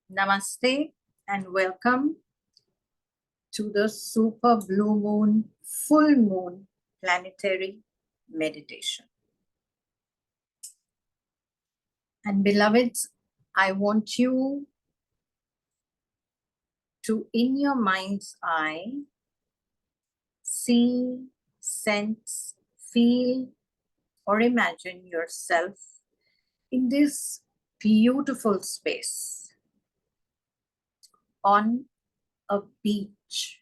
Namaste and welcome to the super blue moon, full moon planetary meditation. And beloveds, I want you to, in your mind's eye, see, sense, feel, or imagine yourself in this beautiful space on a beach.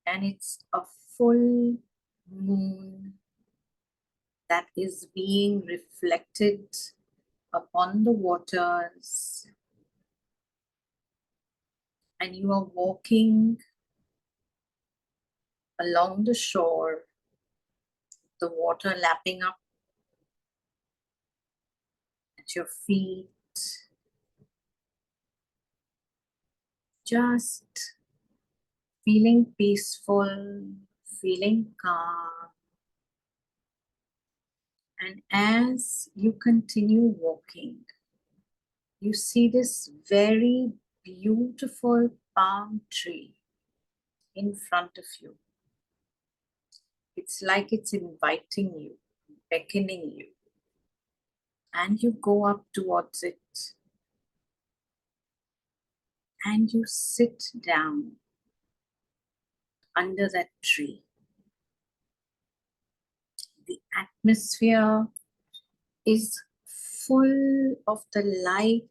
And it's a full moon that is being reflected upon the waters, and you are walking along the shore, the water lapping up at your feet, just feeling peaceful, feeling calm. And as you continue walking, you see this very beautiful palm tree in front of you. It's like it's inviting you, beckoning you. And you go up towards it and you sit down under that tree. The atmosphere is full of the light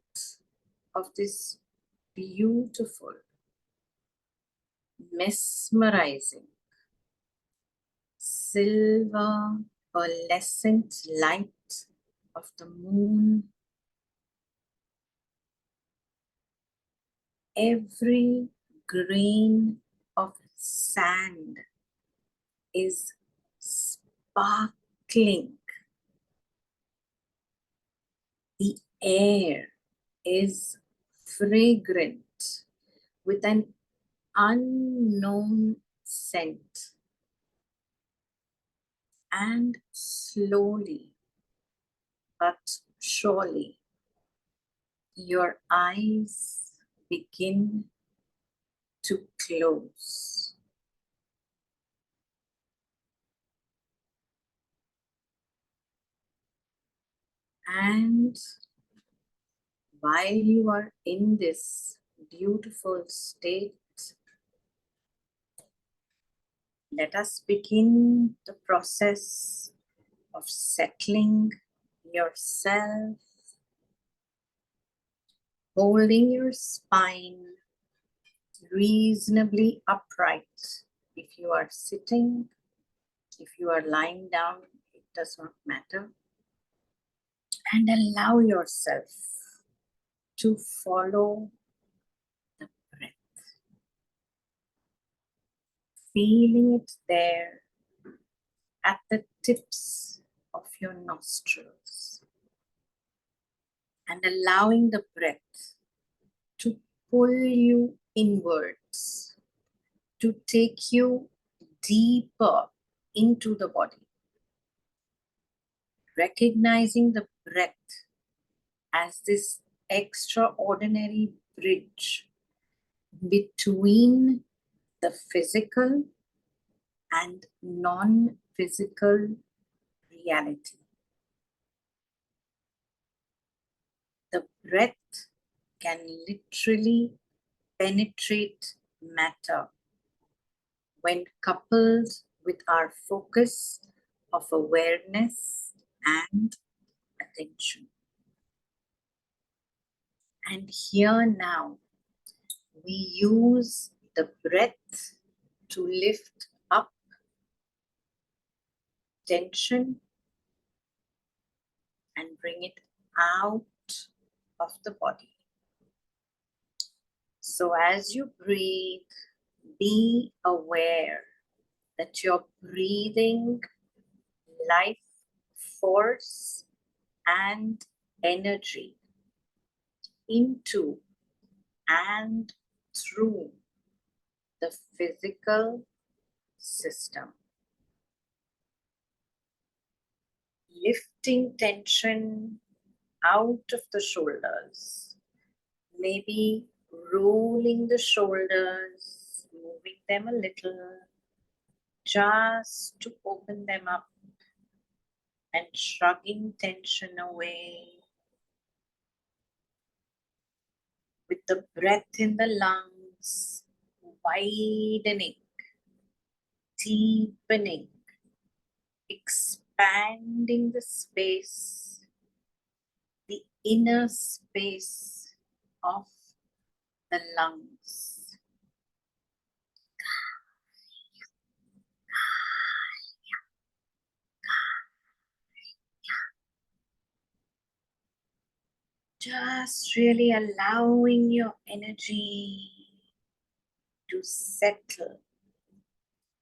of this beautiful, mesmerizing, silver, pearlescent light of the moon. Every grain of sand is sparkling. The air is fragrant with an unknown scent. And slowly but surely, your eyes begin to close. And while you are in this beautiful state, let us begin the process of settling yourself, holding your spine reasonably upright. If you are sitting, if you are lying down, it does not matter. And allow yourself to follow the breath, feeling it there at the tips of your nostrils, and allowing the breath to pull you inwards, to take you deeper into the body. Recognizing the breath as this extraordinary bridge between the physical and non-physical reality. The breath can literally penetrate matter when coupled with our focus of awareness and attention. And here now, we use the breath to lift up tension and bring it out of the body. So as you breathe, be aware that you're breathing life force and energy into and through the physical system. Lifting tension, out of the shoulders. Maybe rolling the shoulders, moving them a little, just to open them up and shrugging tension away with the breath in the lungs, widening, deepening, expanding the space, the inner space of the lungs. Just really allowing your energy to settle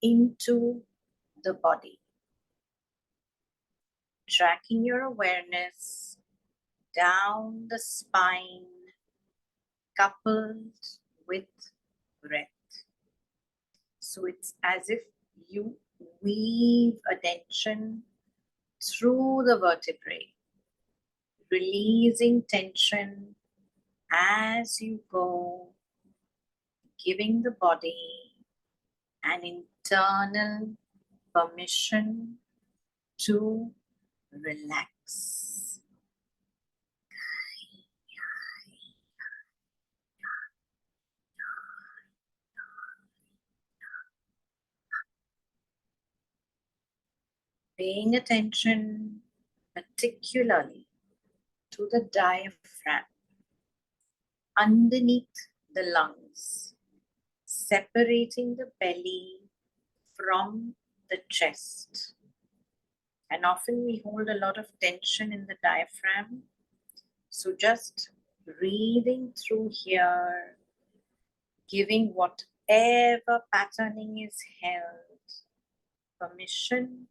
into the body. Tracking your awareness down the spine, coupled with breath. So it's as if you weave attention through the vertebrae, releasing tension as you go, giving the body an internal permission to relax. Paying attention particularly to the diaphragm underneath the lungs, separating the belly from the chest. And often we hold a lot of tension in the diaphragm. So just breathing through here, giving whatever patterning is held permission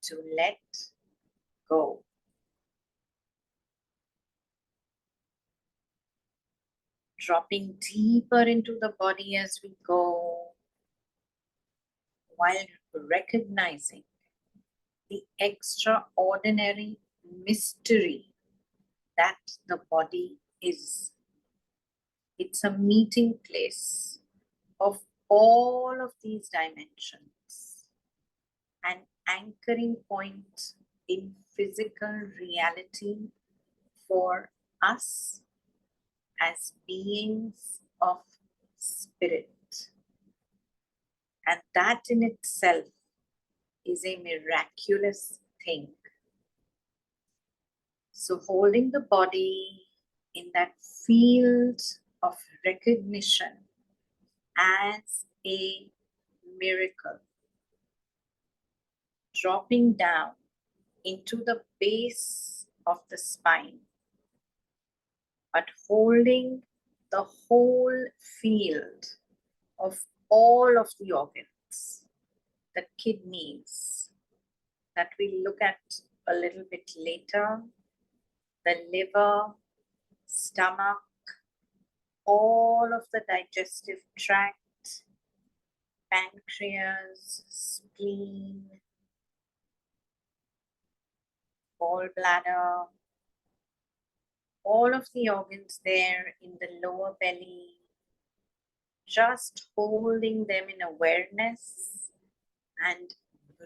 to let go. Dropping deeper into the body as we go, while recognizing the extraordinary mystery that the body is. It's a meeting place of all of these dimensions, an anchoring point in physical reality for us as beings of spirit. And that in itself is a miraculous thing. So holding the body in that field of recognition as a miracle, dropping down into the base of the spine, but holding the whole field of all of the organs, the kidneys that we'll look at a little bit later, the liver, stomach, all of the digestive tract, pancreas, spleen, gallbladder, all of the organs there in the lower belly, just holding them in awareness and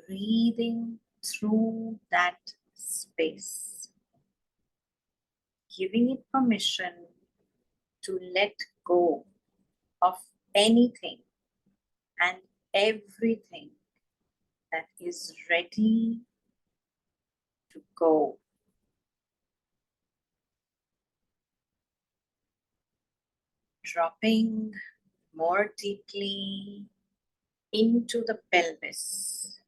breathing through that space, giving it permission to let go of anything and everything that is ready to go. Dropping more deeply into the pelvis.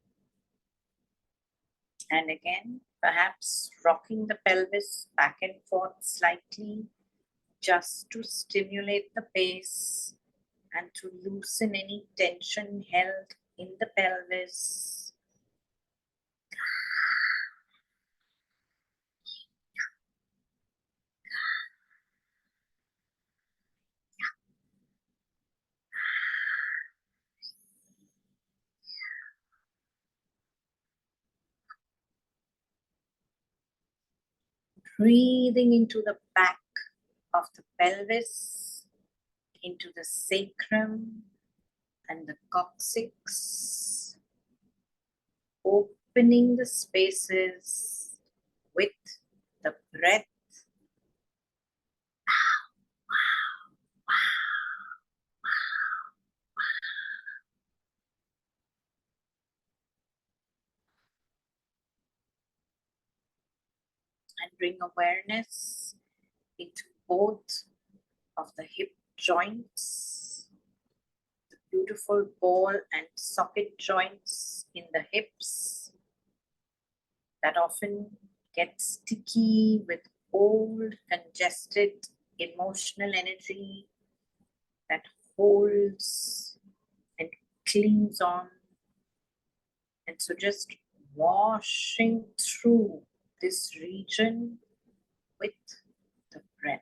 And again, perhaps rocking the pelvis back and forth slightly just to stimulate the base and to loosen any tension held in the pelvis. Breathing into the back of the pelvis, into the sacrum and the coccyx, opening the spaces with the breath. And bring awareness into both of the hip joints, the beautiful ball and socket joints in the hips that often get sticky with old, congested, emotional energy that holds and clings on. And so just washing through this region with the breath.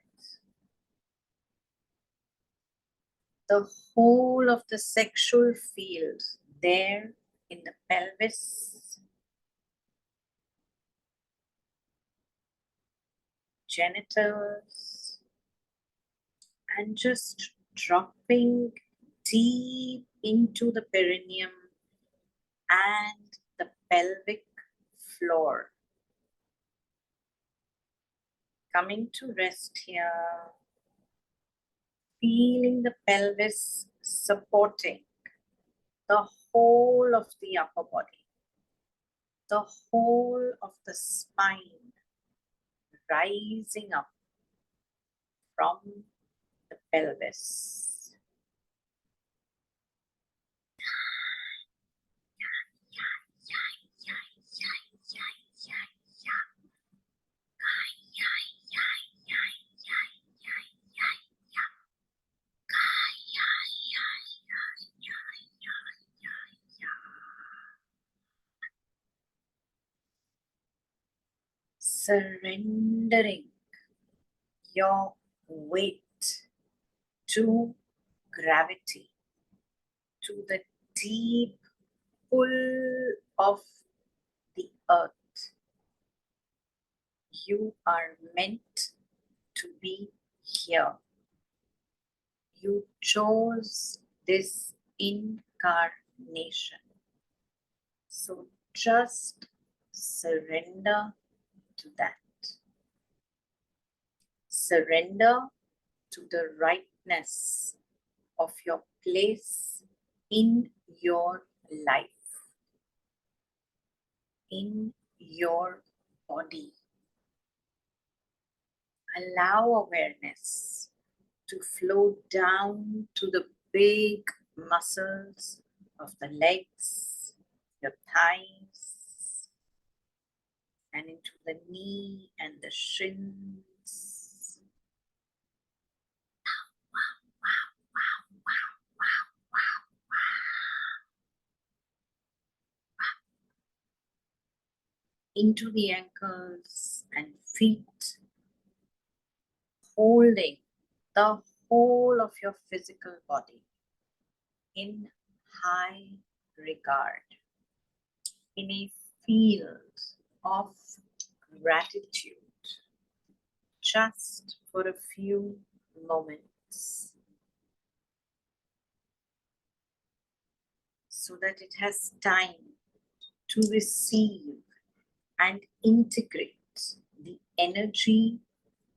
The whole of the sexual field there in the pelvis, genitals, and just dropping deep into the perineum and the pelvic floor. Coming to rest here, feeling the pelvis supporting the whole of the upper body, the whole of the spine rising up from the pelvis. Surrendering your weight to gravity, to the deep pull of the earth. You are meant to be here. You chose this incarnation. So just surrender to that. Surrender to the rightness of your place in your life, in your body. Allow awareness to flow down to the big muscles of the legs, your thighs, and into the knee and the shins. Into the ankles and feet, holding the whole of your physical body in high regard, in a field of gratitude, just for a few moments, so that it has time to receive and integrate the energy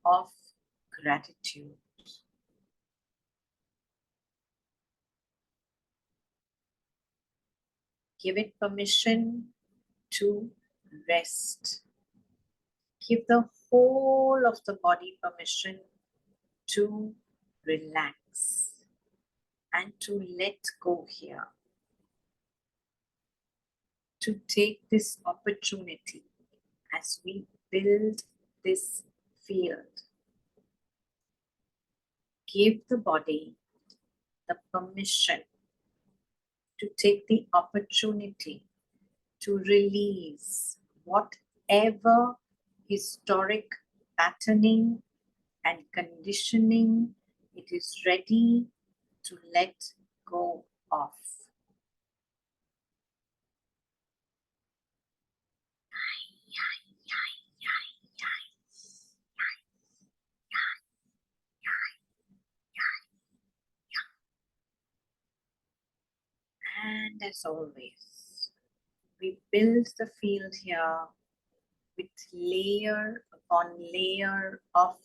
of gratitude. Give it permission to rest. Give the whole of the body permission to relax and to let go here. To take this opportunity as we build this field. Give the body the permission to take the opportunity to release whatever historic patterning and conditioning it is ready to let go of. as always, we build the field here with layer upon layer of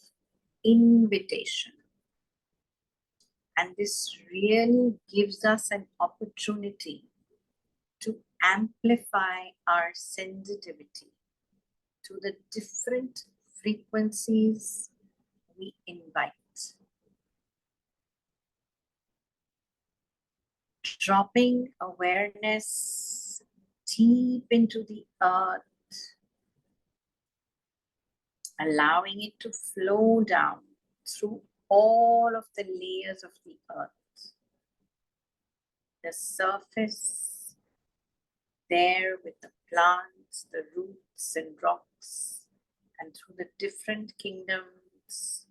invitation. And this really gives us an opportunity to amplify our sensitivity to the different frequencies we invite. Dropping awareness deep into the earth, allowing it to flow down through all of the layers of the earth. The surface there with the plants, the roots and rocks, and through the different kingdoms,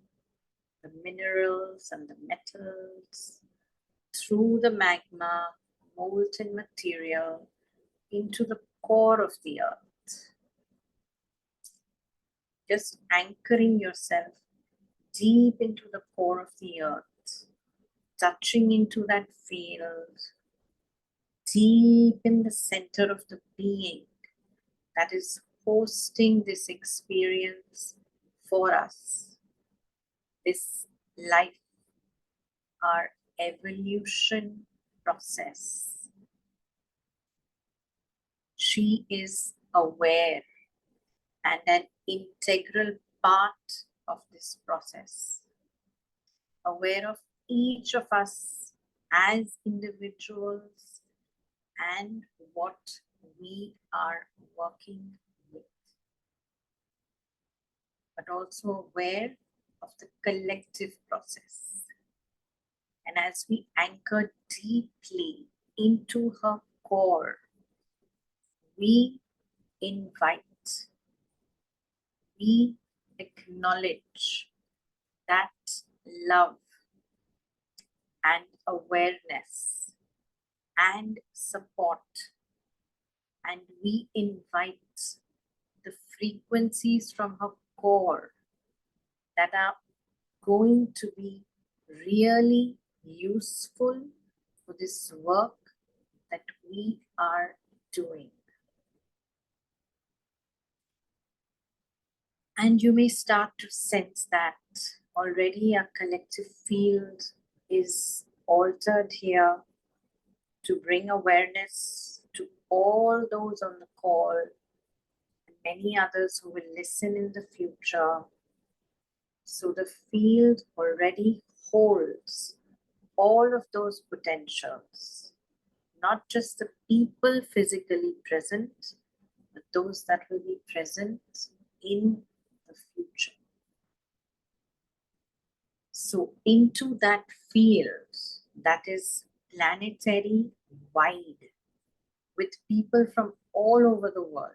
the minerals and the metals, through the magma, molten material, into the core of the earth. Just anchoring yourself deep into the core of the earth, touching into that field, deep in the center of the being that is hosting this experience for us, this life, our evolution process. She is aware and an integral part of this process, aware of each of us as individuals and what we are working with, but also aware of the collective process. And as we anchor deeply into her core, we invite, we acknowledge that love and awareness and support, and we invite the frequencies from her core that are going to be really useful for this work that we are doing. And you may start to sense that already a collective field is altered here to bring awareness to all those on the call and many others who will listen in the future. So the field already holds all of those potentials, not just the people physically present, but those that will be present in the future. So into that field that is planetary wide, with people from all over the world,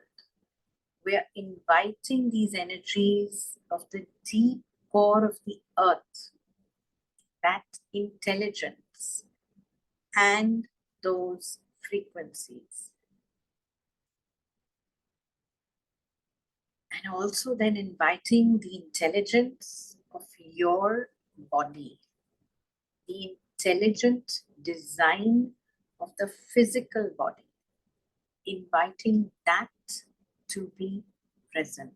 we are inviting these energies of the deep core of the earth, that intelligence and those frequencies. And also then inviting the intelligence of your body, the intelligent design of the physical body, inviting that to be present.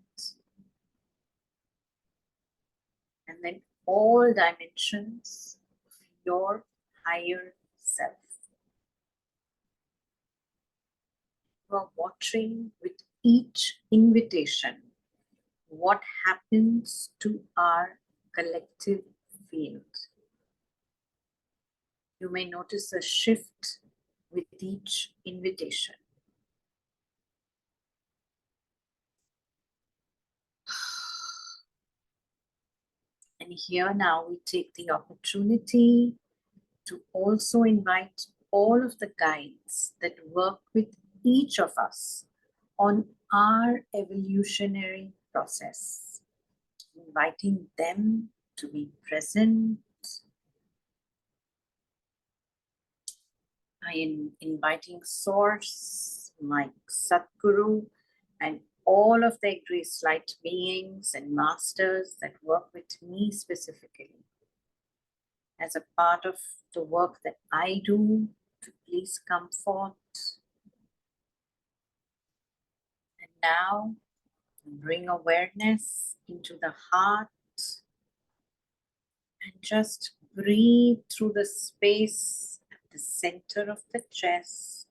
And then all dimensions of your higher self. You are watching with each invitation what happens to our collective field. You may notice a shift with each invitation. And here now we take the opportunity to also invite all of the guides that work with each of us on our evolutionary process, inviting them to be present. I am inviting Source, my Satguru, and all of the grace light beings and masters that work with me specifically as a part of the work that I do, to please come forth Now, bring awareness into the heart and just breathe through the space at the center of the chest,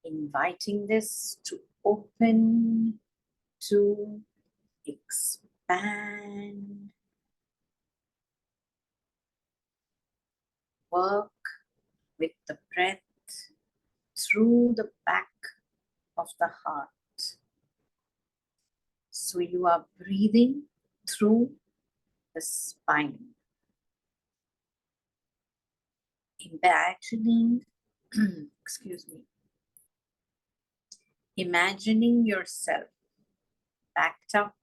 inviting this to open, to expand. Work with the breath through the back of the heart. So you are breathing through the spine, imagining, excuse me, imagining yourself backed up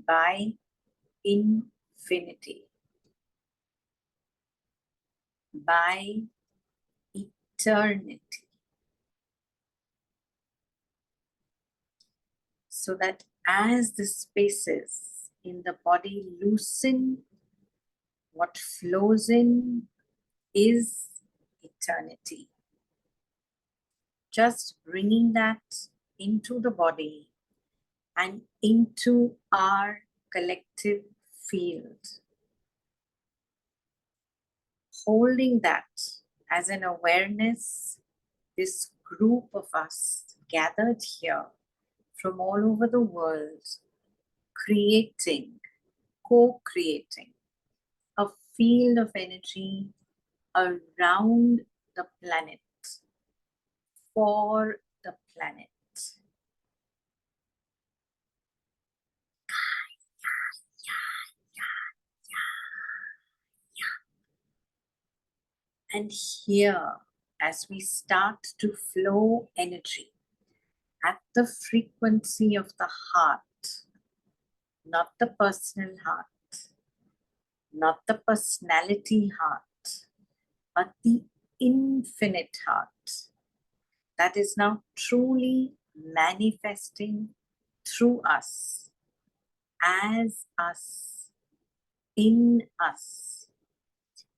by infinity, by eternity, so that as the spaces in the body loosen, what flows in is eternity. Just bringing that into the body and into our collective field. Holding that as an awareness, this group of us gathered here from all over the world, creating, co-creating a field of energy around the planet, for the planet. And here, as we start to flow energy at the frequency of the heart, not the personal heart, not the personality heart, but the infinite heart that is now truly manifesting through us, as us, in us.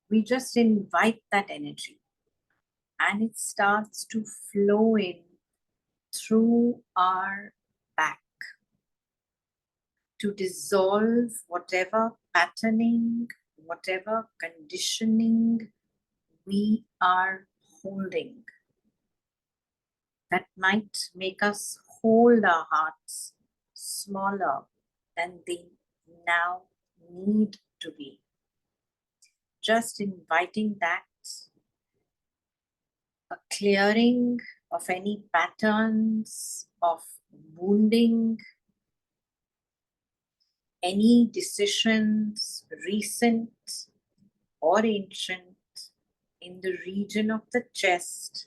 We just invite that energy and it starts to flow in through our back to dissolve whatever patterning, whatever conditioning we are holding that might make us hold our hearts smaller than they now need to be. Just inviting that, a clearing of any patterns of wounding, any decisions, recent or ancient, in the region of the chest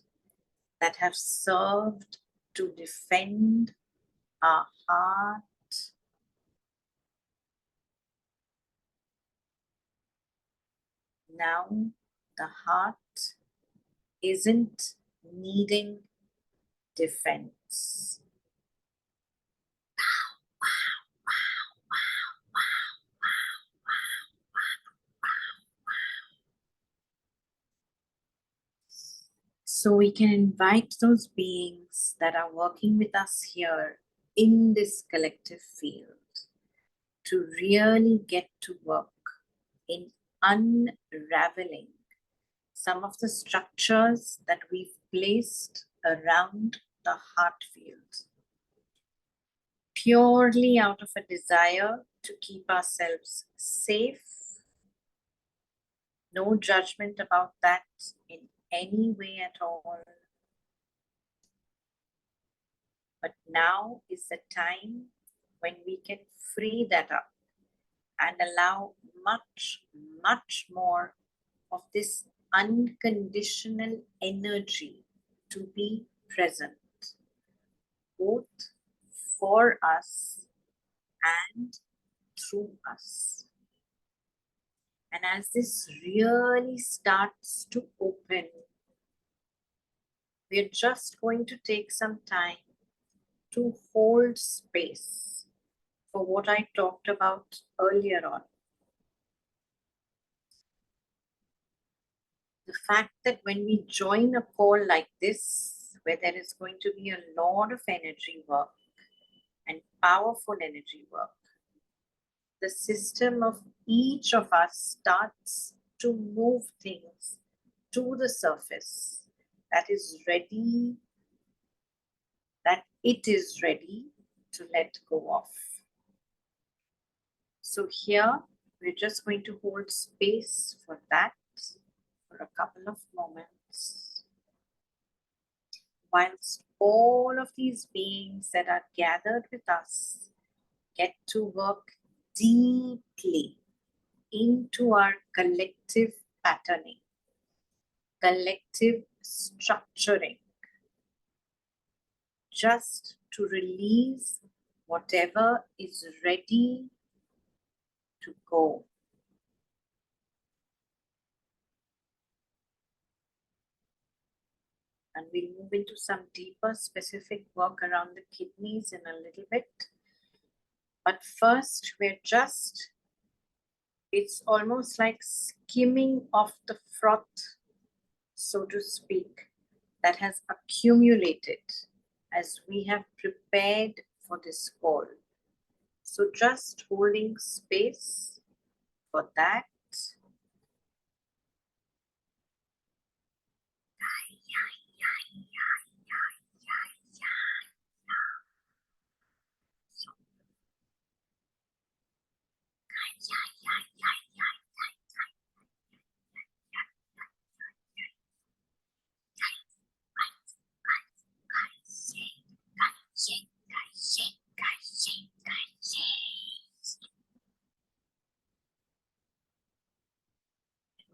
that have served to defend our heart. Now the heart isn't needing defense. So we can invite those beings that are working with us here in this collective field to really get to work in unraveling some of the structures that we've placed around the heart field, purely out of a desire to keep ourselves safe. No judgment about that in any way at all. But now is the time when we can free that up and allow much, much more of this unconditional energy to be present, both for us and through us. And as this really starts to open, we're just going to take some time to hold space for what I talked about earlier on. The fact that when we join a call like this, where there is going to be a lot of energy work and powerful energy work. The system of each of us starts to move things to the surface that it is ready to let go of. So here we're just going to hold space for that for a couple of moments, whilst all of these beings that are gathered with us get to work deeply into our collective patterning, collective structuring, just to release whatever is ready to go. And we'll move into some deeper specific work around the kidneys in a little bit. But first, it's almost like skimming off the froth, so to speak, that has accumulated as we have prepared for this call. So just holding space for that.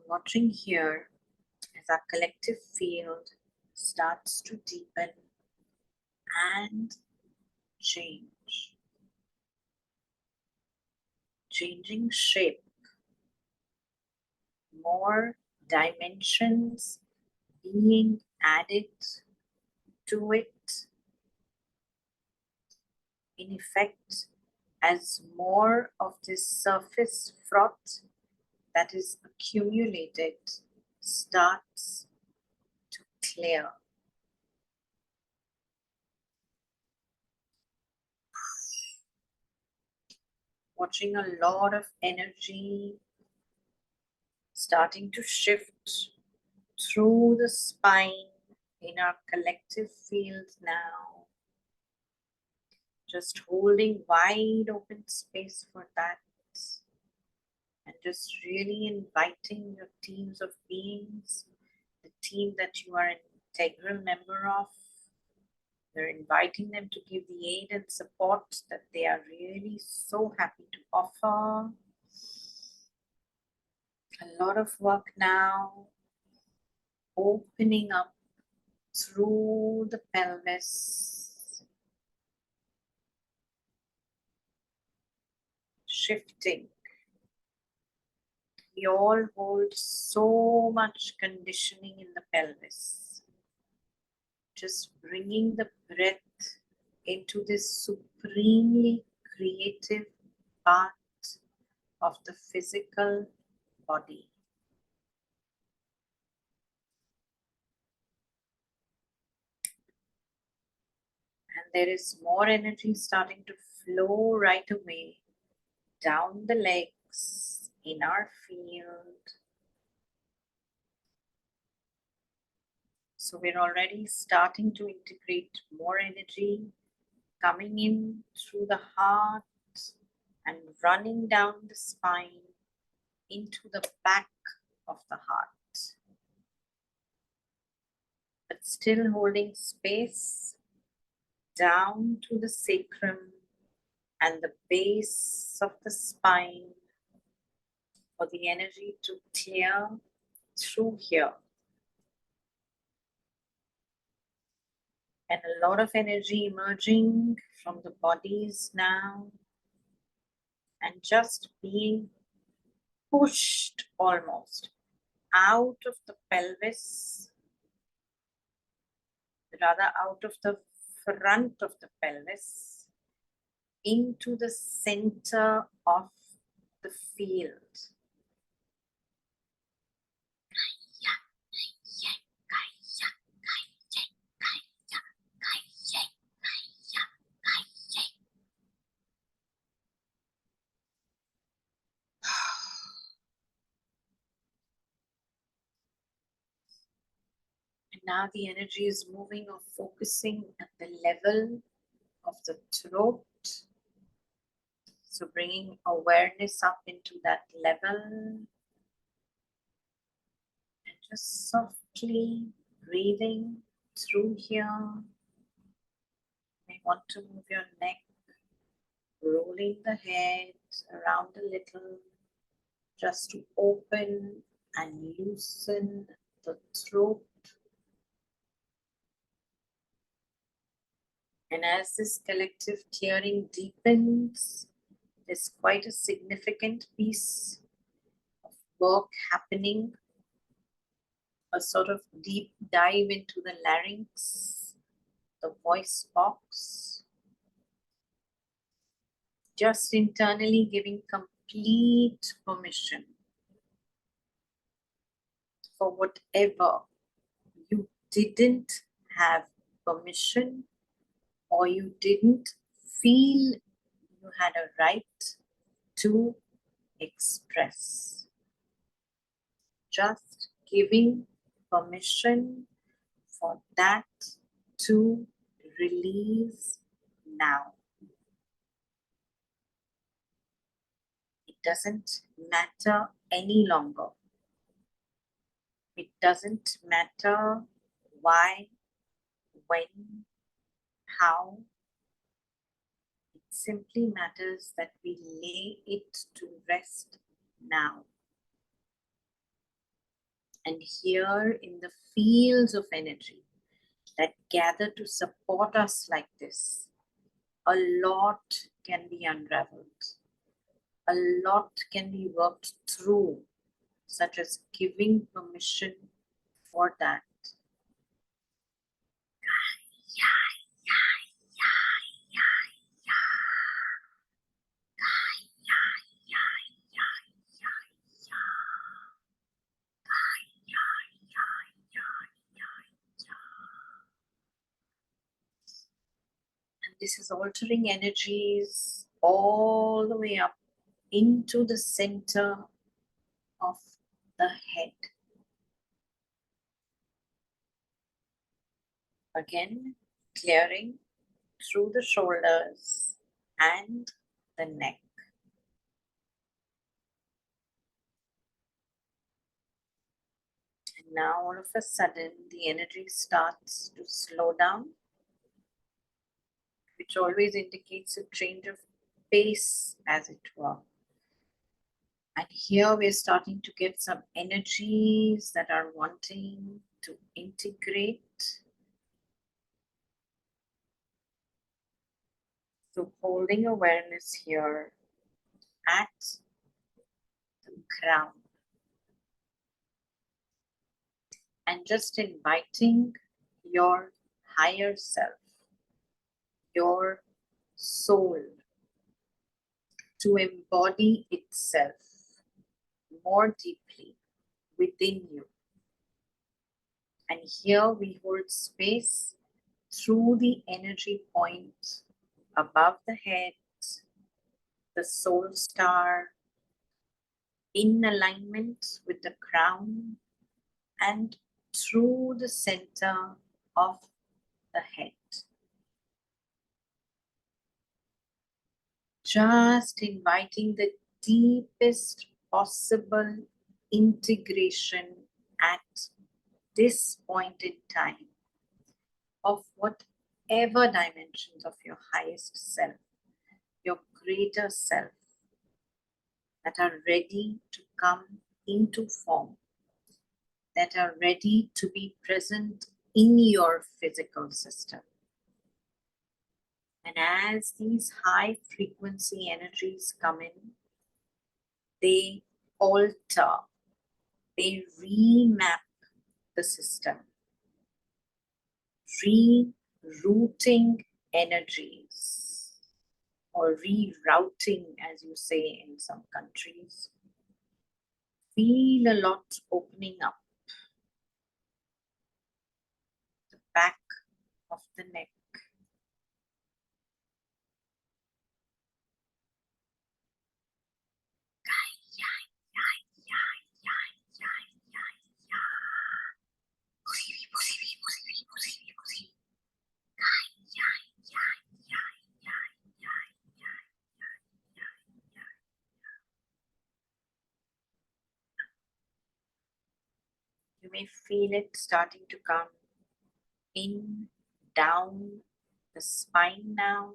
Watching here as our collective field starts to deepen and change, changing shape, more dimensions being added to it, in effect, as more of this surface froth that is accumulated starts to clear. Watching a lot of energy starting to shift through the spine in our collective field now. Just holding wide open space for that. And just really inviting your teams of beings, the team that you are an integral member of. You're inviting them to give the aid and support that they are really so happy to offer. A lot of work now, opening up through the pelvis, shifting. We all hold so much conditioning in the pelvis. Just bringing the breath into this supremely creative part of the physical body. And there is more energy starting to flow right away down the legs in our field. So we're already starting to integrate more energy coming in through the heart and running down the spine into the back of the heart. But still holding space down to the sacrum and the base of the spine for the energy to clear through here. And a lot of energy emerging from the bodies now and just being pushed almost out of the pelvis, rather out of the front of the pelvis into the center of the field. Now the energy is moving or focusing at the level of the throat. So bringing awareness up into that level and just softly breathing through here. You may want to move your neck, rolling the head around a little, just to open and loosen the throat. And as this collective clearing deepens, there's quite a significant piece of work happening, a sort of deep dive into the larynx, the voice box, just internally giving complete permission for whatever you didn't have permission or you didn't feel you had a right to express. Just giving permission for that to release now. It doesn't matter any longer. It doesn't matter why, when, how. It simply matters that we lay it to rest now. And here in the fields of energy that gather to support us like this, a lot can be unraveled. A lot can be worked through, such as giving permission for that. And this is altering energies all the way up into the center of the head. Again, clearing through the shoulders and the neck. And now all of a sudden the energy starts to slow down, which always indicates a change of pace, as it were. And here we're starting to get some energies that are wanting to integrate. So holding awareness here at the crown. And just inviting your higher self, your soul, to embody itself more deeply within you. And here we hold space through the energy point above the head, the soul star, in alignment with the crown and through the center of the head. Just inviting the deepest possible integration at this point in time of whatever dimensions of your highest self, your greater self, that are ready to come into form, that are ready to be present in your physical system. And as these high frequency energies come in, they alter, they remap the system, rerouting energies, or rerouting, as you say in some countries. Feel a lot opening up the back of the neck. may feel it starting to come in, down the spine now.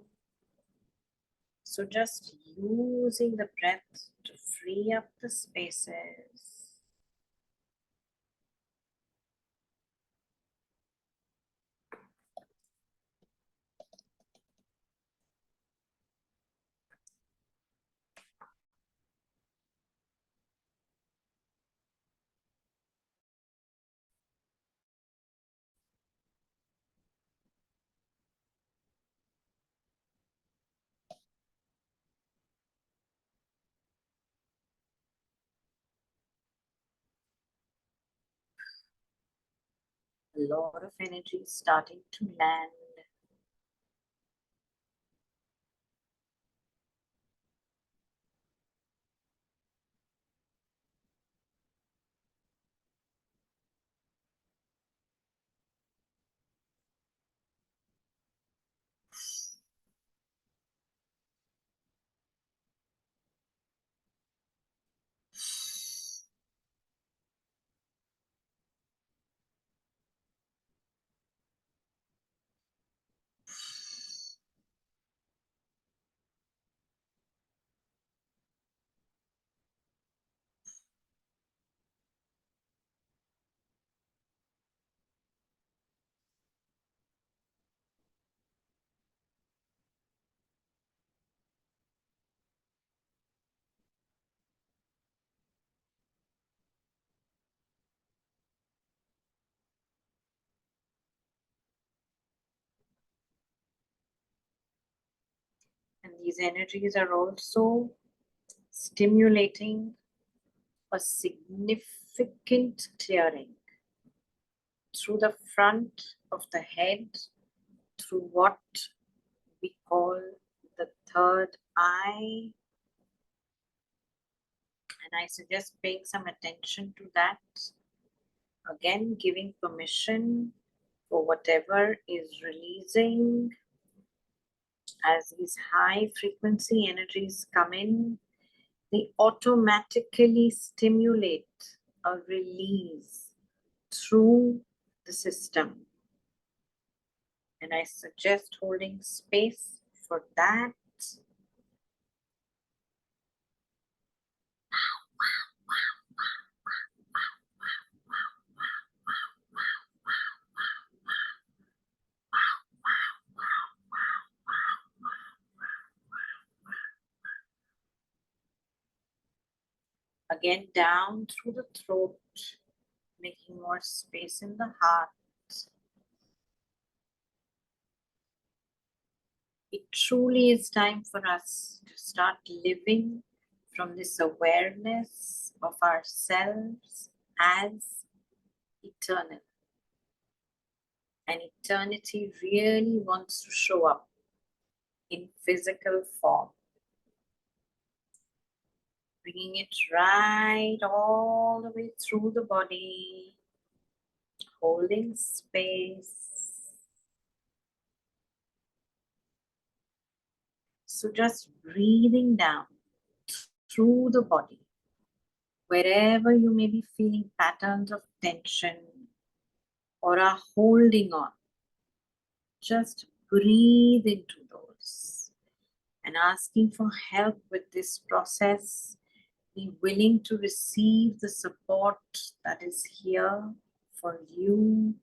So just using the breath to free up the spaces. A lot of energy starting to land. And these energies are also stimulating a significant clearing through the front of the head, through what we call the third eye. And I suggest paying some attention to that. Again, giving permission for whatever is releasing as these high frequency energies come in. They automatically stimulate a release through the system. And I suggest holding space for that. Again, down through the throat, making more space in the heart. It truly is time for us to start living from this awareness of ourselves as eternal. And eternity really wants to show up in physical form. Bringing it right all the way through the body, holding space. So just breathing down through the body, wherever you may be feeling patterns of tension or are holding on, just breathe into those and asking for help with this process. Be willing to receive the support that is here for you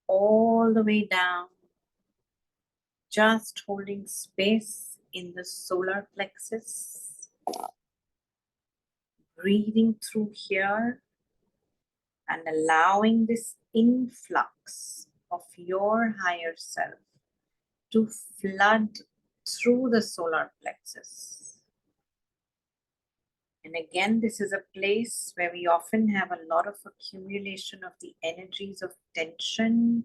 all the way down, just holding space in the solar plexus, breathing through here and allowing this influx of your higher self to flood through the solar plexus. And again, this is a place where we often have a lot of accumulation of the energies of tension.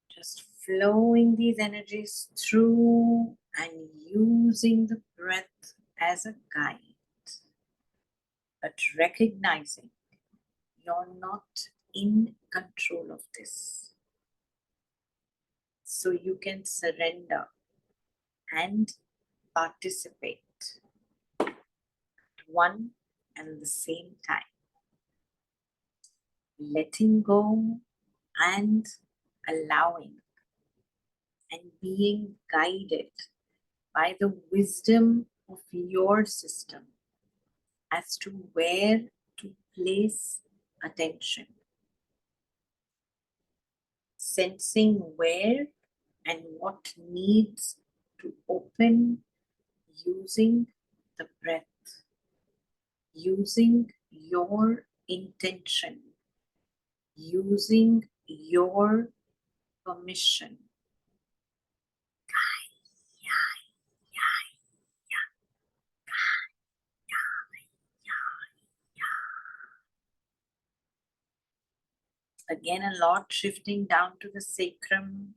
Just flowing these energies through and using the breath as a guide, but recognizing you're not in control of this. so you can surrender and participate at one and the same time, letting go and allowing and being guided by the wisdom of your system as to where to place attention, sensing where and what needs to open using the breath, using your intention, using your permission. Again, a lot shifting down to the sacrum,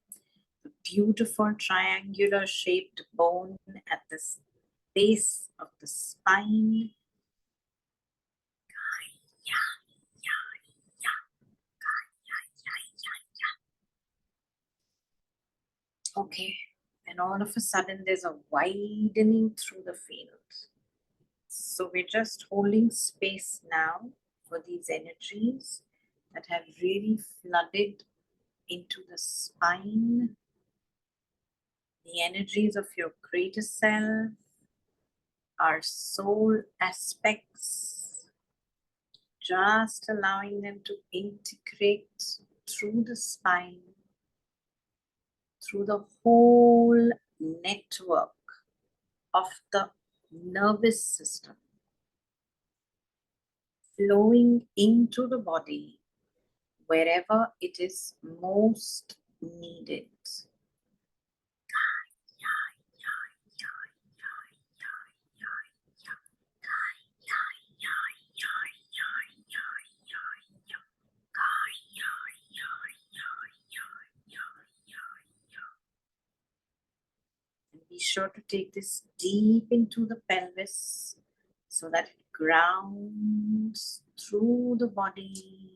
the beautiful triangular shaped bone at the base of the spine. Okay, and all of a sudden there's a widening through the field. So we're just holding space now for these energies that have really flooded into the spine, the energies of your greater self, our soul aspects, just allowing them to integrate through the spine, through the whole network of the nervous system, flowing into the body wherever it is most needed. And be sure to take this deep into the pelvis so that it grounds through the body.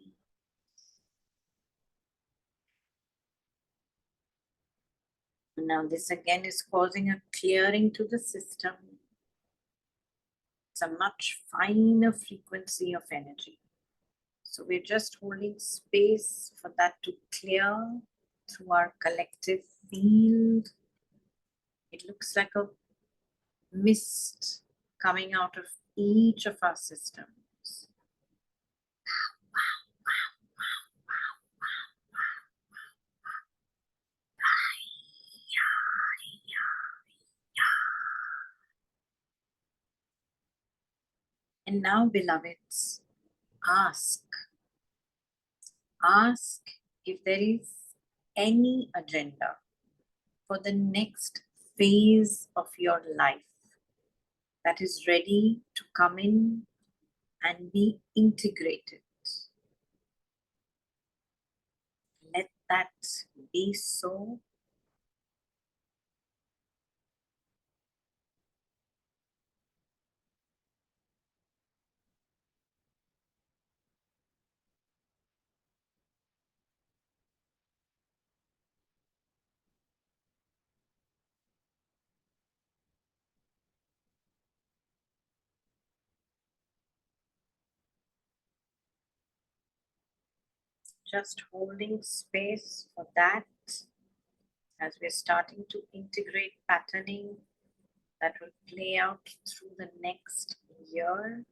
Now this again is causing a clearing to the system. It's a much finer frequency of energy. So we're just holding space for that to clear through our collective field. It looks like a mist coming out of each of our systems. And now, beloveds, ask if there is any agenda for the next phase of your life that is ready to come in and be integrated. Let that be so. Just holding space for that as we're starting to integrate patterning that will play out through the next year.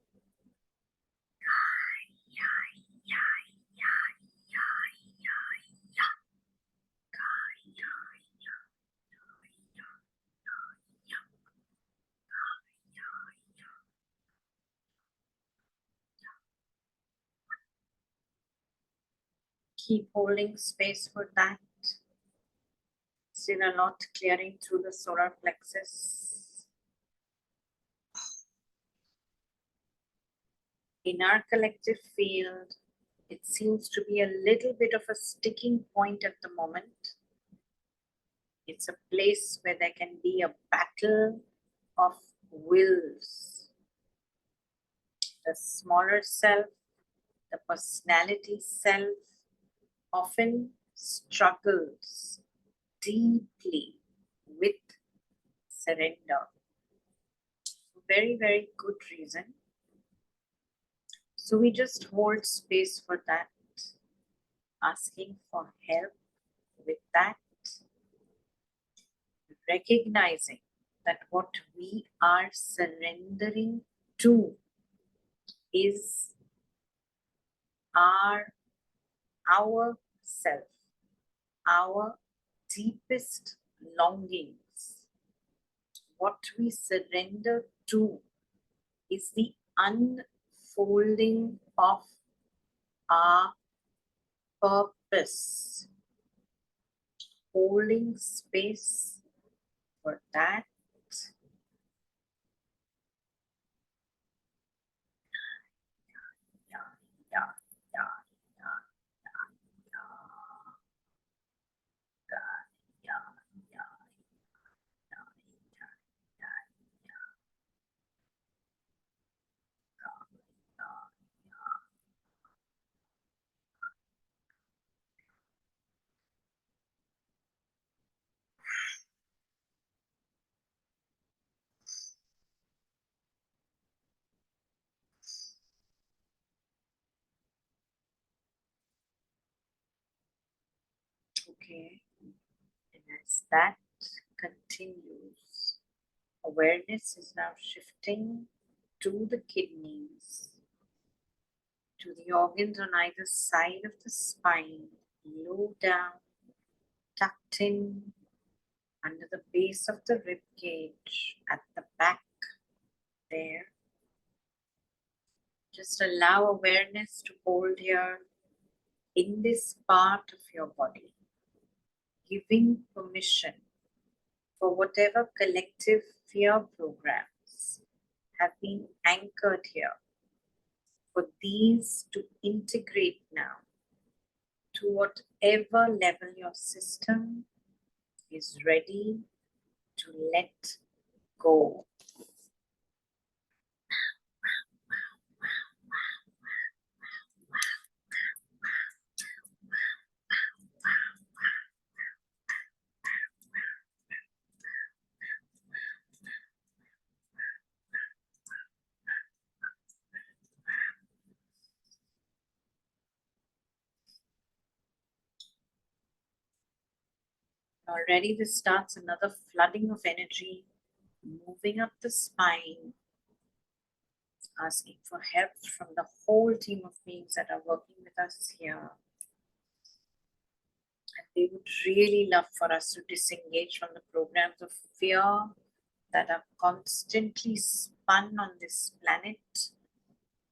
Keep holding space for that. Still a lot clearing through the solar plexus. In our collective field, it seems to be a little bit of a sticking point at the moment. It's a place where there can be a battle of wills. The smaller self, the personality self, often struggles deeply with surrender. Very, very good reason. So we just hold space for that, asking for help with that, recognizing that what we are surrendering to is our self, our deepest longings. What we surrender to is the unfolding of our purpose, holding space for that. Yeah, yeah, yeah, yeah, yeah, yeah, okay. And as that continues, awareness is now shifting to the kidneys, to the organs on either side of the spine, low down, tucked in under the base of the rib cage, at the back there. Just allow awareness to hold here in this part of your body, giving permission for whatever collective fear programs have been anchored here, for these to integrate now to whatever level your system is ready to let go. Already this starts another flooding of energy moving up the spine, asking for help from the whole team of beings that are working with us here. And they would really love for us to disengage from the programs of fear that are constantly spun on this planet,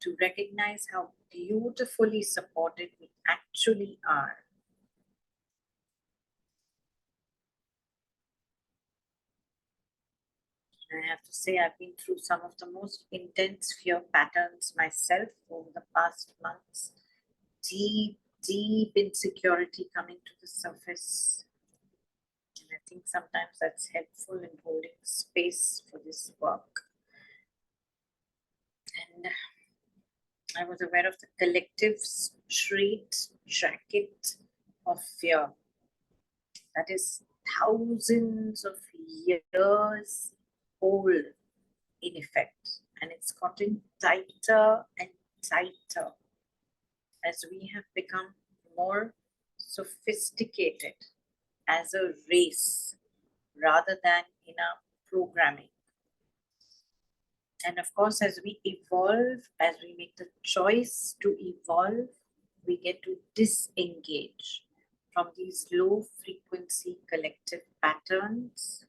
to recognize how beautifully supported we actually are. I have to say, I've been through some of the most intense fear patterns myself over the past months. Deep, deep insecurity coming to the surface. And I think sometimes that's helpful in holding space for this work. And I was aware of the collective straight jacket of fear that is thousands of years old in effect, and it's gotten tighter and tighter as we have become more sophisticated as a race rather than in our programming. And of course, as we evolve, as we make the choice to evolve, we get to disengage from these low frequency collective patterns.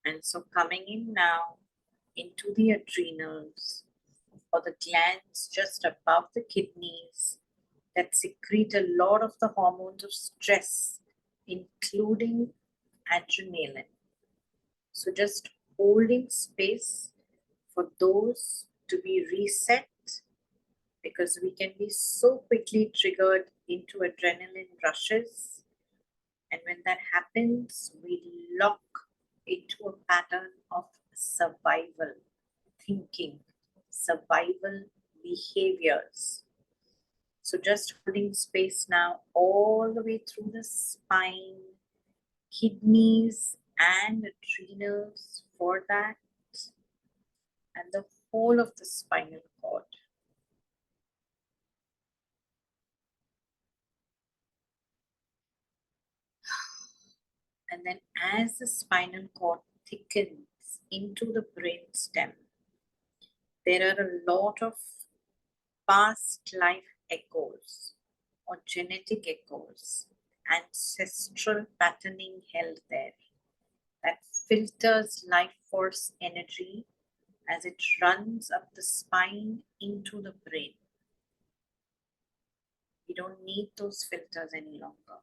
And so, coming in now into the adrenals or the glands just above the kidneys that secrete a lot of the hormones of stress, including adrenaline. So, just holding space for those to be reset, because we can be so quickly triggered into adrenaline rushes. And when that happens, we lock into a pattern of survival thinking, survival behaviors. So just holding space now all the way through the spine, kidneys and adrenals for that, and the whole of the spinal cord. And then as the spinal cord thickens into the brain stem, there are a lot of past life echoes or genetic echoes, ancestral patterning held there that filters life force energy as it runs up the spine into the brain. We don't need those filters any longer.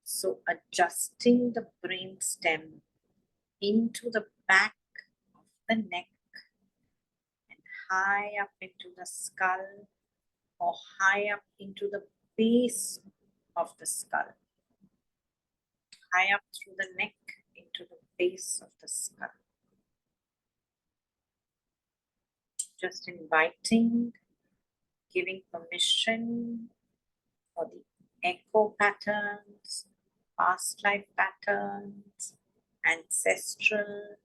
So adjusting the brain stem into the back of the neck and high up into the skull or high up into the base of the skull, high up through the neck into the base of the skull. Just inviting, giving permission for the echo patterns, past life patterns, ancestral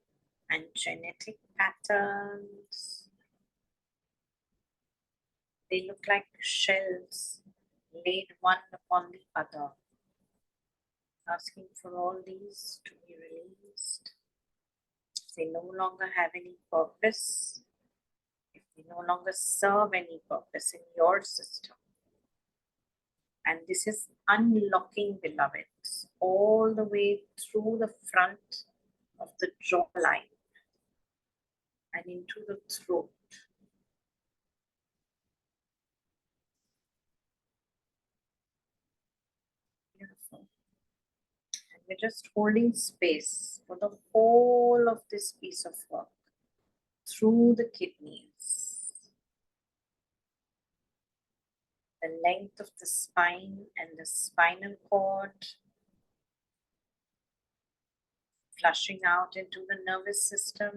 and genetic patterns. They look like shells laid one upon the other, asking for all these to be released. If they no longer have any purpose, if they no longer serve any purpose in your system. And this is unlocking, beloveds, all the way through the front of the jawline and into the throat. Beautiful. And we're just holding space for the whole of this piece of work through the kidneys, the length of the spine and the spinal cord, flushing out into the nervous system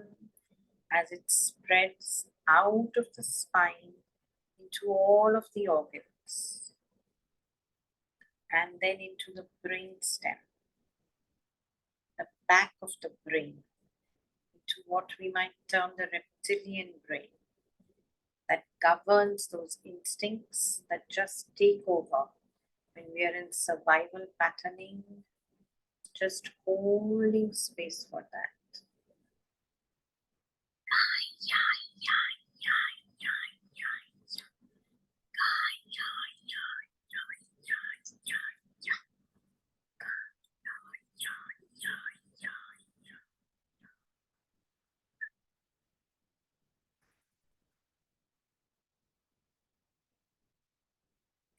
as it spreads out of the spine into all of the organs, and then into the brain stem, the back of the brain, into what we might term the reptilian brain that governs those instincts that just take over when we are in survival patterning, just holding space for that.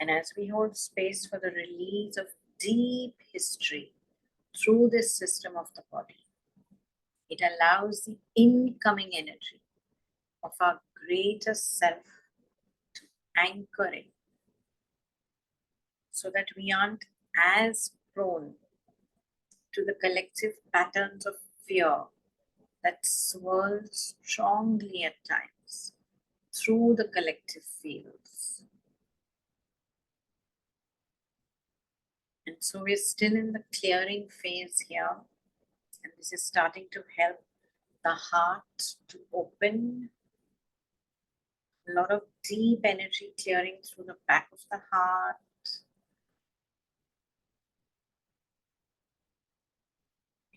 And as we hold space for the release of deep history through this system of the body, it allows the incoming energy of our greater self to anchor in, so that we aren't as prone to the collective patterns of fear that swirl strongly at times through the collective fields. And so we're still in the clearing phase here, and this is starting to help the heart to open. A lot of deep energy clearing through the back of the heart.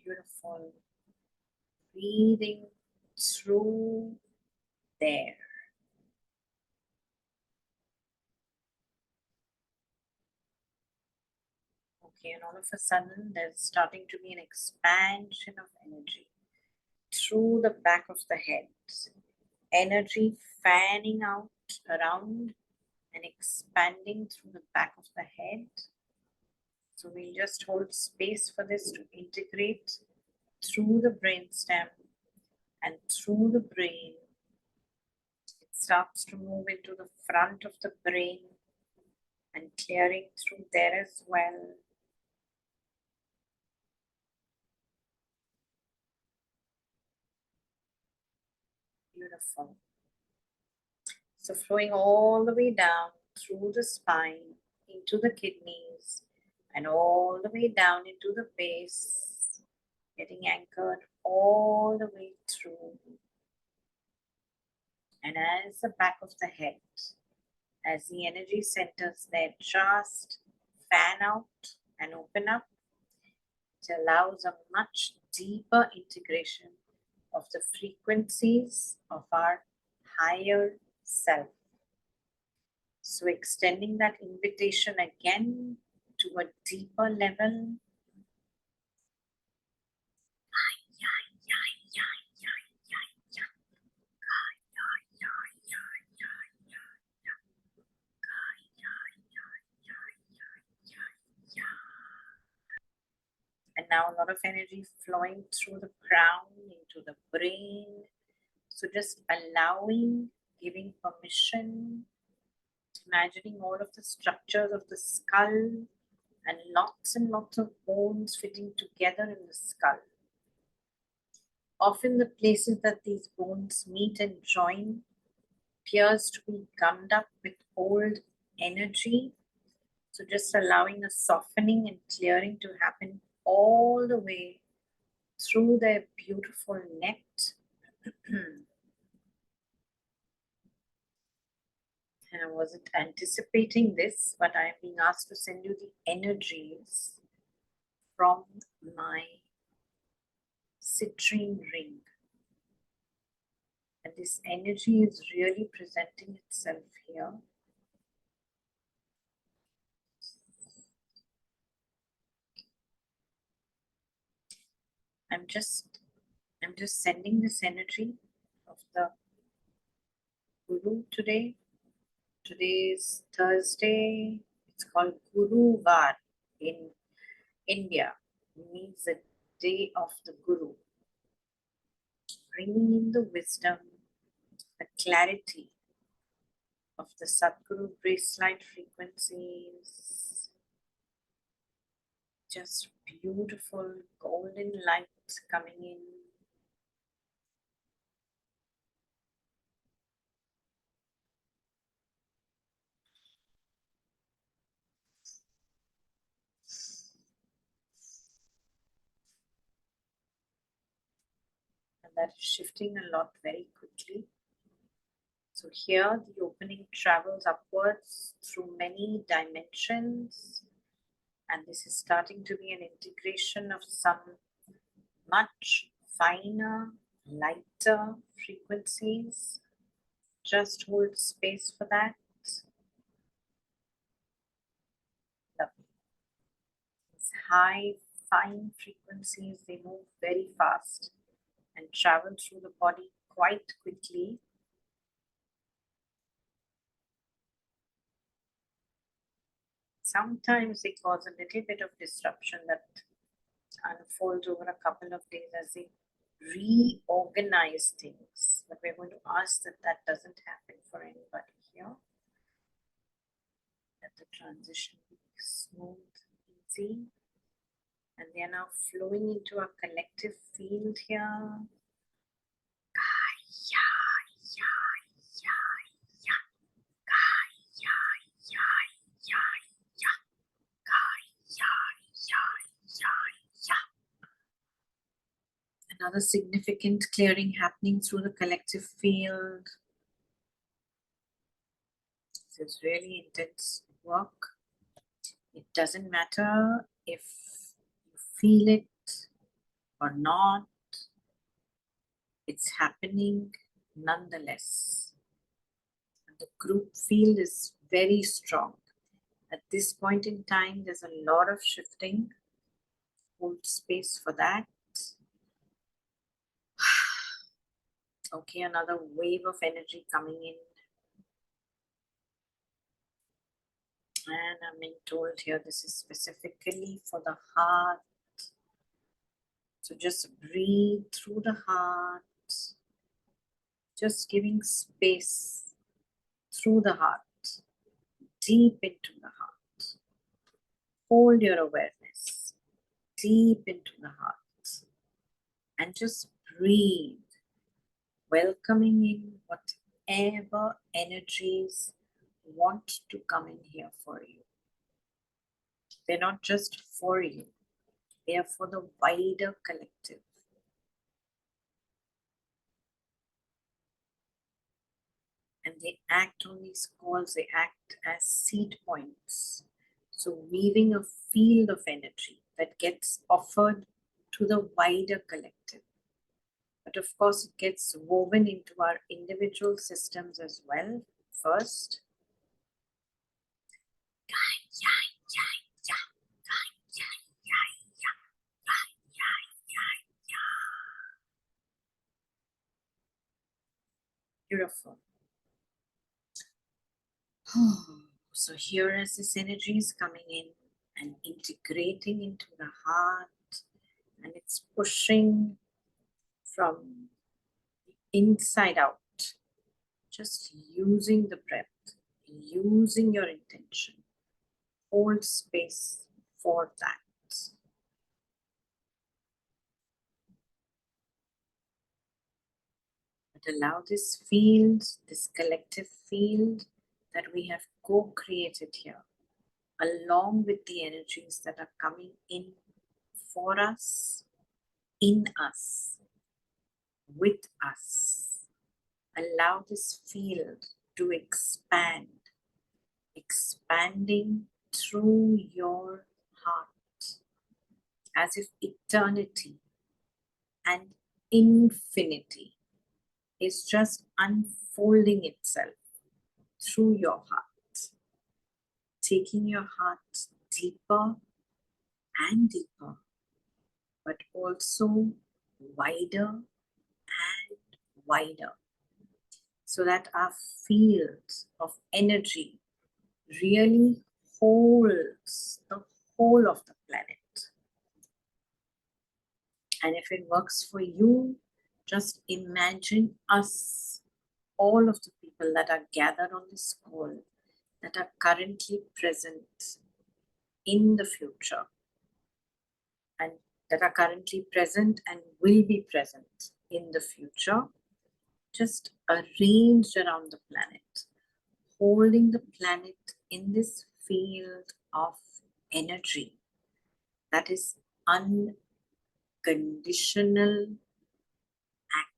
Beautiful. Breathing through there. Okay, and all of a sudden there's starting to be an expansion of energy through the back of the head. Energy fanning out around and expanding through the back of the head. So we'll just hold space for this to integrate through the brainstem and through the brain. It starts to move into the front of the brain and clearing through there as well. Beautiful. So flowing all the way down through the spine, into the kidneys, and all the way down into the base, getting anchored all the way through. And as the back of the head, as the energy centers there just fan out and open up, it allows a much deeper integration of the frequencies of our higher self. So extending that invitation again to a deeper level. And now a lot of energy flowing through the crown into the brain. So just allowing, giving permission, imagining all of the structures of the skull and lots of bones fitting together in the skull. Often the places that these bones meet and join appears to be gummed up with old energy. So just allowing a softening and clearing to happen all the way through their beautiful neck. And I wasn't anticipating this, but I'm being asked to send you the energies from my citrine ring. And this energy is really presenting itself here. I'm just sending this energy of the Guru today. Today is Thursday. It's called Guru Var in India. It means the day of the Guru. Bringing in the wisdom, the clarity of the Sadguru bracelet frequencies. Just beautiful golden light coming in. And that is shifting a lot very quickly. So here the opening travels upwards through many dimensions, and this is starting to be an integration of some much finer, lighter frequencies. Just hold space for that. Lovely. These high, fine frequencies, they move very fast and travel through the body quite quickly. Sometimes they cause a little bit of disruption that unfolds over a couple of days as they reorganize things. But we're going to ask that that doesn't happen for anybody here. Let the transition be smooth, easy. And they are now flowing into a collective field here. Another significant clearing happening through the collective field. This is really intense work. It doesn't matter if you feel it or not. It's happening nonetheless. And the group field is very strong. At this point in time, there's a lot of shifting. Hold space for that. Okay, another wave of energy coming in. And I'm being told here this is specifically for the heart. So just breathe through the heart. Just giving space through the heart, deep into the heart. Hold your awareness deep into the heart. And just breathe, welcoming in whatever energies want to come in here for you. They're not just for you, they are for the wider collective. And they act on these calls, they act as seed points. So weaving a field of energy that gets offered to the wider collective. But of course, it gets woven into our individual systems as well. First, beautiful. So here as this energy is coming in and integrating into the heart, and it's pushing from the inside out, just using the breath, using your intention, hold space for that. But allow this field, this collective field that we have co-created here, along with the energies that are coming in for us, in us, with us. Allow this field to expand, expanding through your heart, as if eternity and infinity is just unfolding itself through your heart, taking your heart deeper and deeper, but also wider and wider, so that our field of energy really holds the whole of the planet. And if it works for you, just imagine us, all of the people that are gathered on this call, that are currently present in the future, and that are currently present and will be present in the future, just arranged around the planet, holding the planet in this field of energy that is unconditional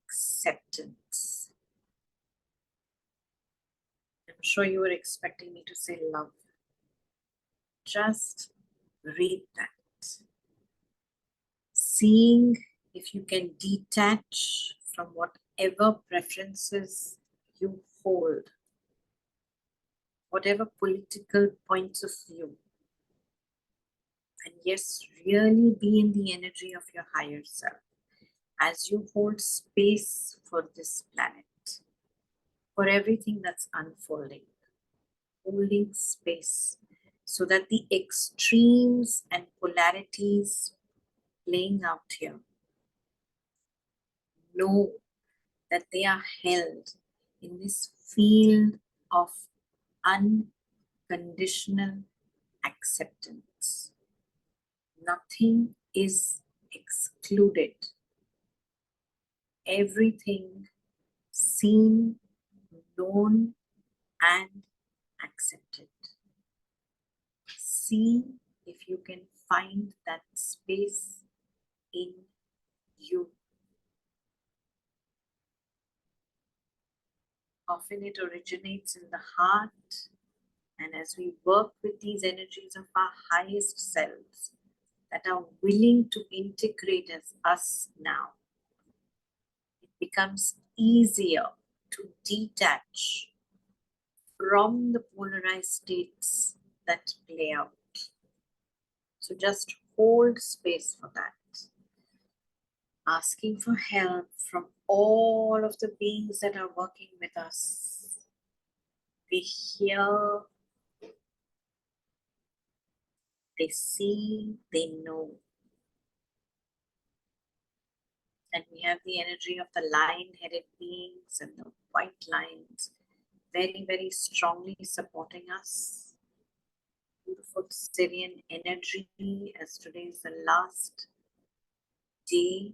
acceptance. I'm sure you were expecting me to say love. Just read that. Seeing if you can detach from whatever preferences you hold, whatever political points of view, and yes, really be in the energy of your higher self as you hold space for this planet, for everything that's unfolding, holding space so that the extremes and polarities playing out here, know that they are held in this field of unconditional acceptance. Nothing is excluded. Everything seen, known, and accepted. See if you can find that space in you. Often it originates in the heart, and as we work with these energies of our highest selves that are willing to integrate as us now, it becomes easier to detach from the polarized states that play out. So just hold space for that. Asking for help from all of the beings that are working with us. They hear, they see, they know. And we have the energy of the lion-headed beings and the white lions very, very strongly supporting us. Beautiful Syrian energy, as today is the last day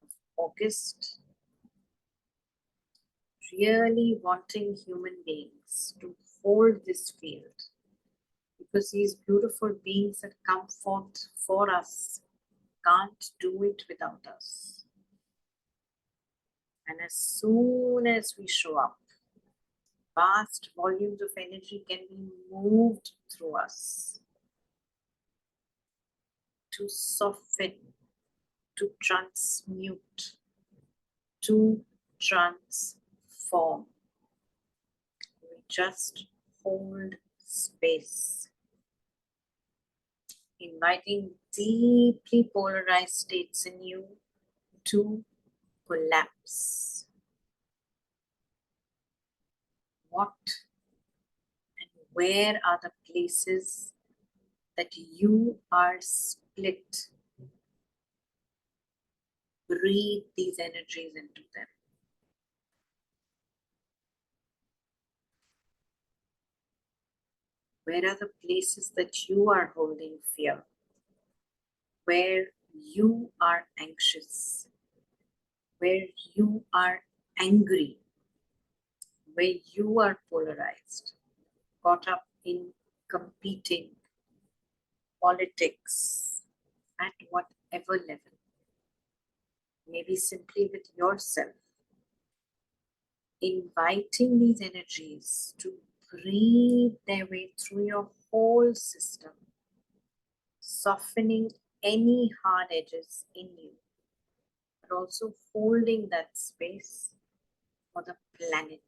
of August. Really wanting human beings to hold this field, because these beautiful beings that come forth for us can't do it without us. And as soon as we show up, vast volumes of energy can be moved through us to soften, to transmute, to transform. We just hold space, inviting deeply polarized states in you to collapse. What and where are the places that you are split? Breathe these energies into them. Where are the places that you are holding fear? Where you are anxious? Where you are angry? Where you are polarized, caught up in competing politics at whatever level? Maybe simply with yourself, inviting these energies to breathe their way through your whole system, softening any hard edges in you, but also holding that space for the planet.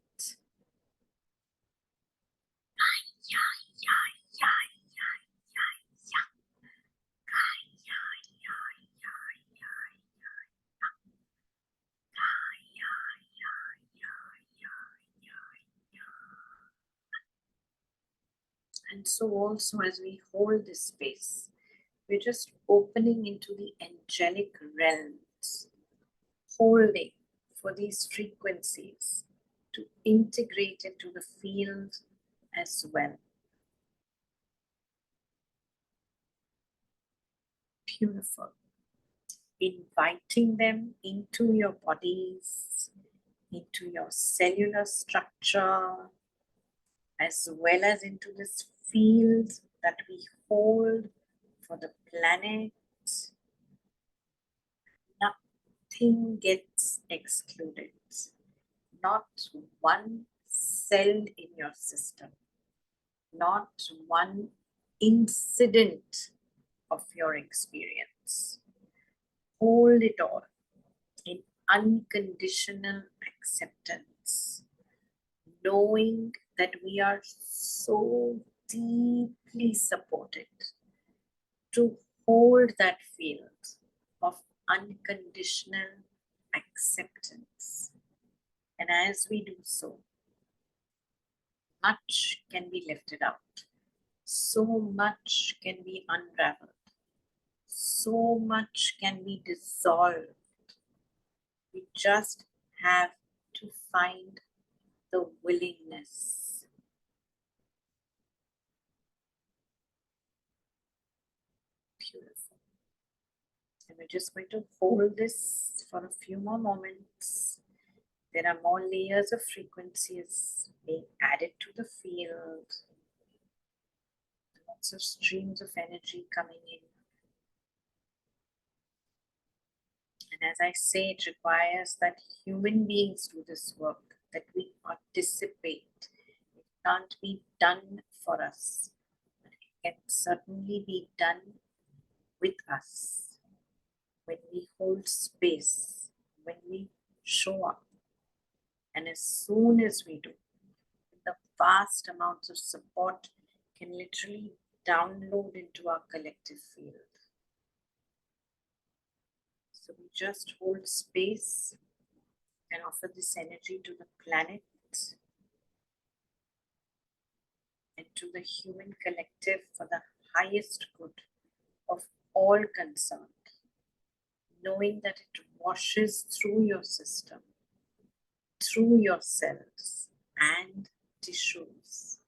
And so also as we hold this space, we're just opening into the angelic realms, holding for these frequencies to integrate into the field as well. Beautiful. Inviting them into your bodies, into your cellular structure, as well as into this field that we hold for the planet. Nothing gets excluded. Not one cell in your system, not one incident of your experience. Hold it all in unconditional acceptance, knowing that we are so deeply supported to hold that field of unconditional acceptance. And as we do so, much can be lifted out, so much can be unraveled, so much can be dissolved. We just have to find the willingness. Beautiful. And we're just going to hold this for a few more moments. There are more layers of frequencies being added to the field. Lots of streams of energy coming in. And as I say, it requires that human beings do this work, that we participate. It can't be done for us, but it can certainly be done with us. When we hold space, when we show up, and as soon as we do, the vast amounts of support can literally download into our collective field. So we just hold space and offer this energy to the planet and to the human collective for the highest good of all concerned, knowing that it washes through your system, through your cells and tissues.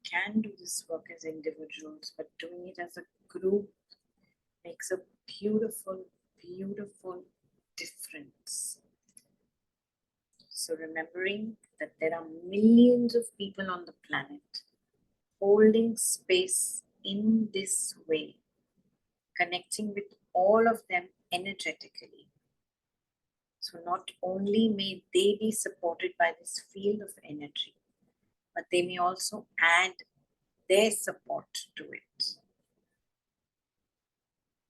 can do this work as individuals, but doing it as a group makes a beautiful, beautiful difference. So remembering that there are millions of people on the planet holding space in this way, connecting with all of them energetically. So not only may they be supported by this field of energy, but they may also add their support to it.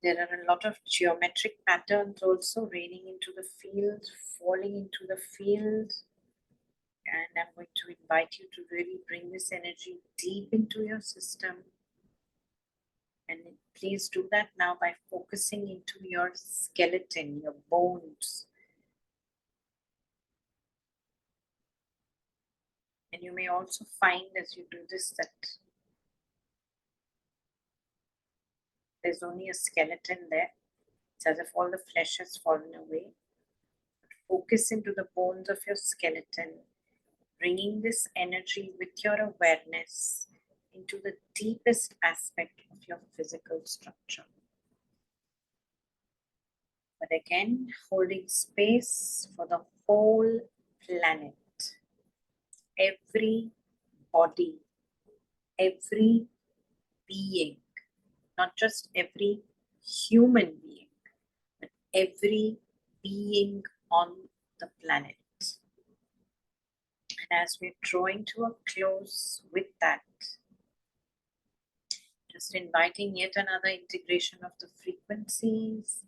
There are a lot of geometric patterns also raining into the field, falling into the field. And I'm going to invite you to really bring this energy deep into your system. And please do that now by focusing into your skeleton, your bones. And you may also find as you do this that there's only a skeleton there. It's as if all the flesh has fallen away. But focus into the bones of your skeleton, bringing this energy with your awareness into the deepest aspect of your physical structure. But again, holding space for the whole planet, every body, every being, not just every human being, but every being on the planet. And as we're drawing to a close with that, just inviting yet another integration of the frequencies,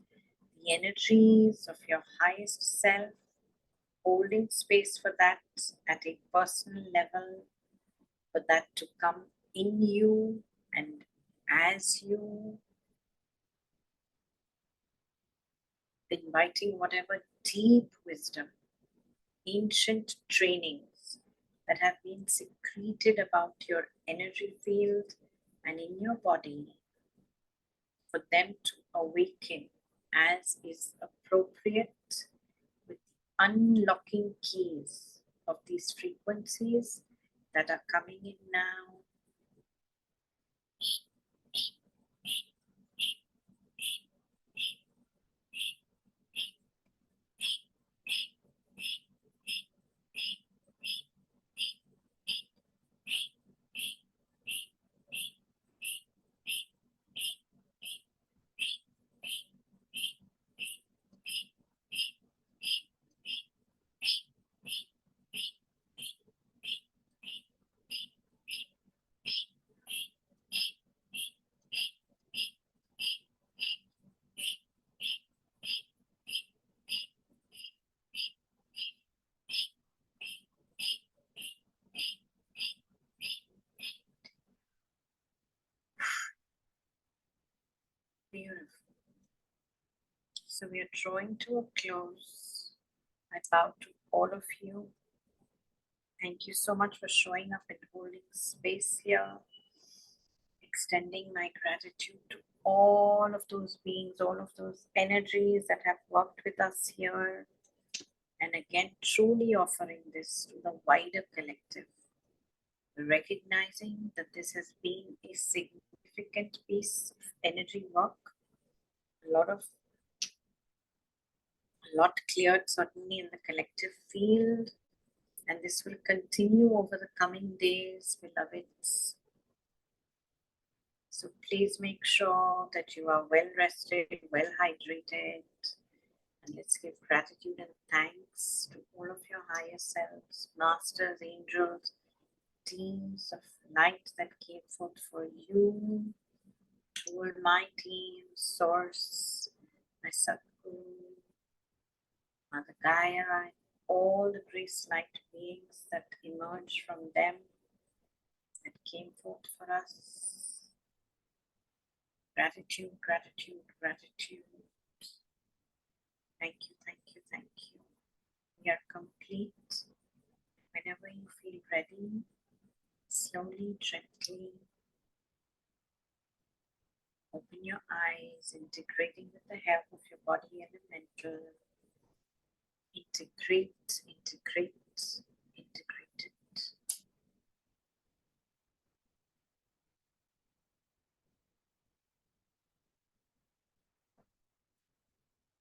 the energies of your highest self, holding space for that at a personal level, for that to come in you and as you, inviting whatever deep wisdom, ancient trainings that have been secreted about your energy field and in your body, for them to awaken as is appropriate, with unlocking keys of these frequencies that are coming in now. Beautiful. So we are drawing to a close. I bow to all of you. Thank you so much for showing up and holding space here. Extending my gratitude to all of those beings, all of those energies that have worked with us here. And again, truly offering this to the wider collective, recognizing that this has been a significant piece of energy work. A lot cleared certainly in the collective field, and this will continue over the coming days, beloveds. So please make sure that you are well rested, well hydrated, and let's give gratitude and thanks to all of your higher selves, masters, angels, teams of light that came forth for you, all my team, Source, my Sadguru, Mother Gaia, and all the grace light beings that emerged from them, that came forth for us. Gratitude, gratitude, gratitude. Thank you, thank you, thank you. We are complete. Whenever you feel ready, slowly, gently, open your eyes, integrating with the help of your body elemental. Integrate, integrate,